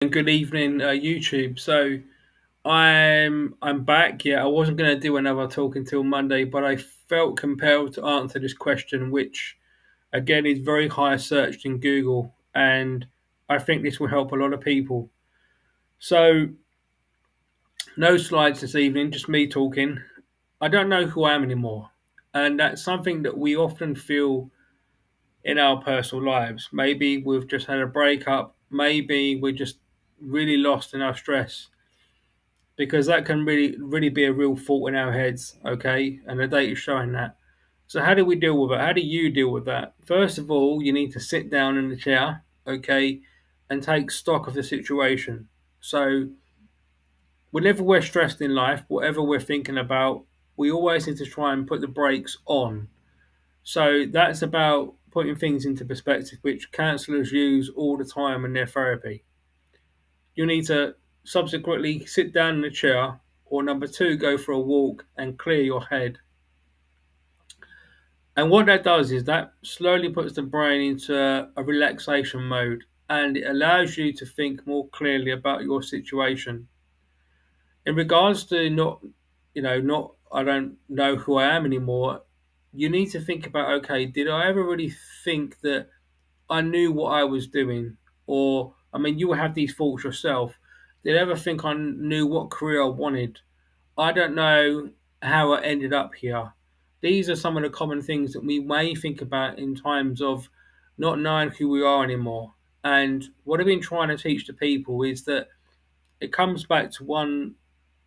And good evening, YouTube. So I'm back. Yeah, I wasn't going to do another talk until Monday, but I felt compelled to answer this question, which again is very high searched in Google, and I think this will help a lot of people. So no slides this evening, just me talking. I don't know who I am anymore, and that's something that we often feel in our personal lives. Maybe we've just had a breakup. Maybe we're just really lost in our stress because that can really be a real fault in our heads, okay? And the data is showing that. So how do we deal with it? How do you deal with that? First of all, you need to sit down in the chair, okay, and take stock of the situation. So whenever we're stressed in life, whatever we're thinking about, we always need to try and put the brakes on. So that's about putting things into perspective, which counselors use all the time in their therapy. You need to subsequently sit down in a chair, or number two, go for a walk and clear your head. And what that does is that slowly puts the brain into a relaxation mode, and it allows you to think more clearly about your situation. In regards to not, I don't know who I am anymore, you need to think about, okay, did I ever really think that I knew what I was doing? Or, I mean, you will have these thoughts yourself. Did I ever think I knew what career I wanted? I don't know how I ended up here. These are some of the common things that we may think about in times of not knowing who we are anymore. And what I've been trying to teach the people is that it comes back to one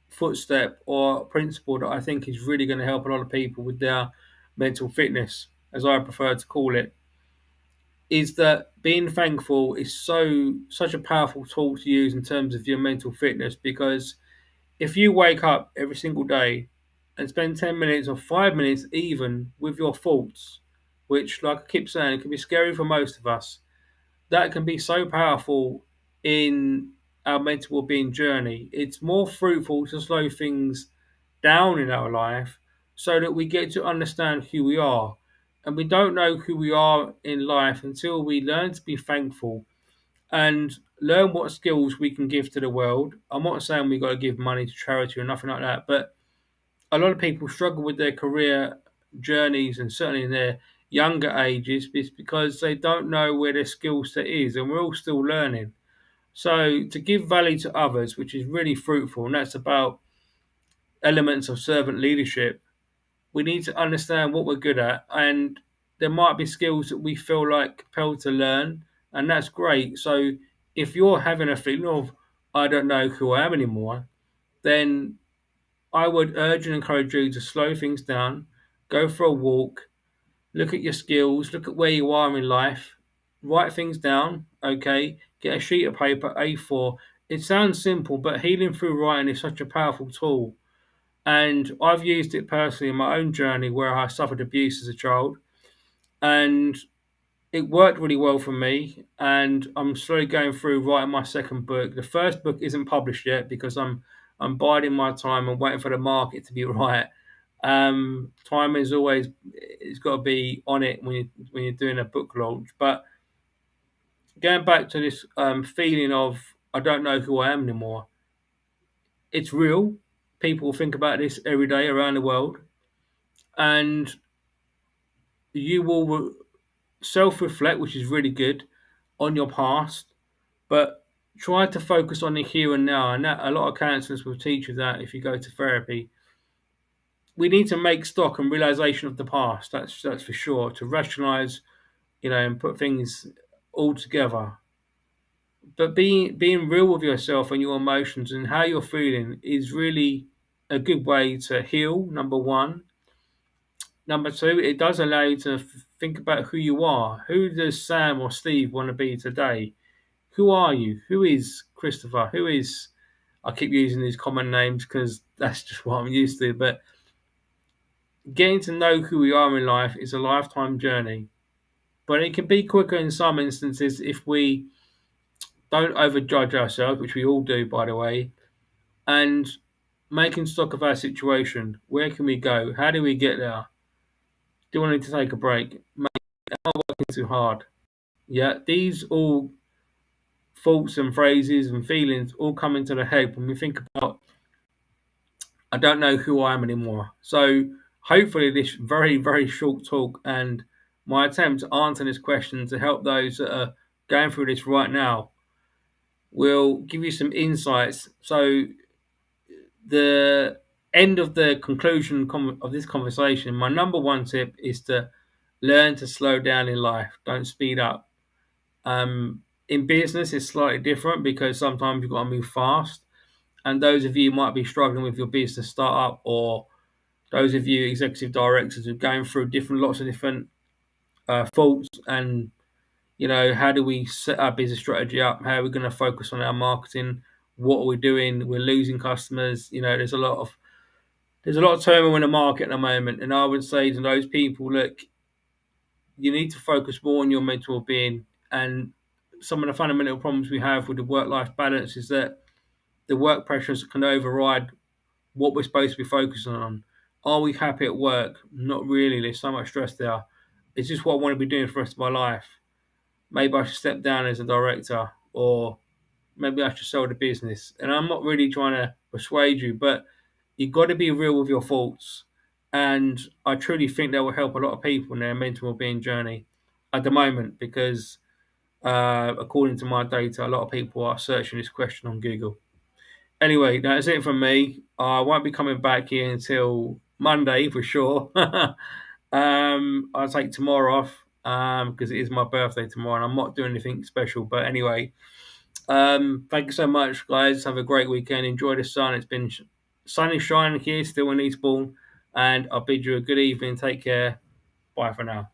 footstep or principle that I think is really going to help a lot of people with their mental fitness, as I prefer to call it, is that being thankful is such a powerful tool to use in terms of your mental fitness. Because if you wake up every single day and spend 10 minutes or 5 minutes even with your thoughts, which, like I keep saying, can be scary for most of us, that can be so powerful in our mental well-being journey. It's more fruitful to slow things down in our life so that we get to understand who we are. And we don't know who we are in life until we learn to be thankful and learn what skills we can give to the world. I'm not saying we've got to give money to charity or nothing like that, but a lot of people struggle with their career journeys, and certainly in their younger ages, is because they don't know where their skill set is, and we're all still learning. So to give value to others, which is really fruitful, and that's about elements of servant leadership, we need to understand what we're good at, and there might be skills that we feel like compelled to learn, and that's great. So if you're having a feeling of I don't know who I am anymore, then I would urge and encourage you to slow things down, go for a walk, look at your skills, look at where you are in life, write things down, okay? Get a sheet of paper, A4. It sounds simple, but healing through writing is such a powerful tool. And I've used it personally in my own journey where I suffered abuse as a child. And it worked really well for me. And I'm slowly going through writing my second book. The first book isn't published yet because I'm biding my time and waiting for the market to be right. Time is always, it's got to be on it when you're doing a book launch. But going back to this feeling of I don't know who I am anymore, it's real. People think about this every day around the world, and you will self-reflect, which is really good, on your past, but try to focus on the here and now. And that a lot of counselors will teach you that if you go to therapy. We need to make stock and realization of the past. That's for sure. To rationalize, and put things all together. But being real with yourself and your emotions and how you're feeling is really a good way to heal. Number one. Number two, it does allow you to think about who you are. Who does Sam or Steve want to be today? Who are you? Who is Christopher? Who is? I keep using these common names because that's just what I'm used to. But getting to know who we are in life is a lifetime journey. But it can be quicker in some instances if we don't overjudge ourselves, which we all do, by the way, and making stock of our situation. Where can we go? How do we get there? Do I need to take a break? Am I working too hard? Yeah, these all thoughts and phrases and feelings all come into the head when we think about, I don't know who I am anymore. So hopefully this very, very short talk and my attempt to answer this question to help those that are going through this right now will give you some insights. So the end of the conclusion of this conversation, my number one tip is to learn to slow down in life. Don't speed up. In business, it's slightly different because sometimes you've got to move fast. And those of you who might be struggling with your business startup, or those of you executive directors who are going through lots of different faults, and how do we set our business strategy up? How are we going to focus on our marketing? What are we doing? We're losing customers. There's a lot of turmoil in the market at the moment, and I would say to those people, look, you need to focus more on your mental well-being. And some of the fundamental problems we have with the work-life balance is that the work pressures can override what we're supposed to be focusing on. Are we happy at work? Not really. There's so much stress there. Is this what I want to be doing for the rest of my life? Maybe I should step down as a director, or maybe I should sell the business. And I'm not really trying to persuade you, but you've got to be real with your thoughts. And I truly think that will help a lot of people in their mental well-being journey at the moment, because according to my data, a lot of people are searching this question on Google. Anyway, that's it from me. I won't be coming back here until Monday for sure. I'll take tomorrow off because it is my birthday tomorrow and I'm not doing anything special. But anyway, thank you so much, guys. Have a great weekend. Enjoy the sun. It's been sun is shining here still in Eastbourne, and I'll bid you a good evening. Take care. Bye for now.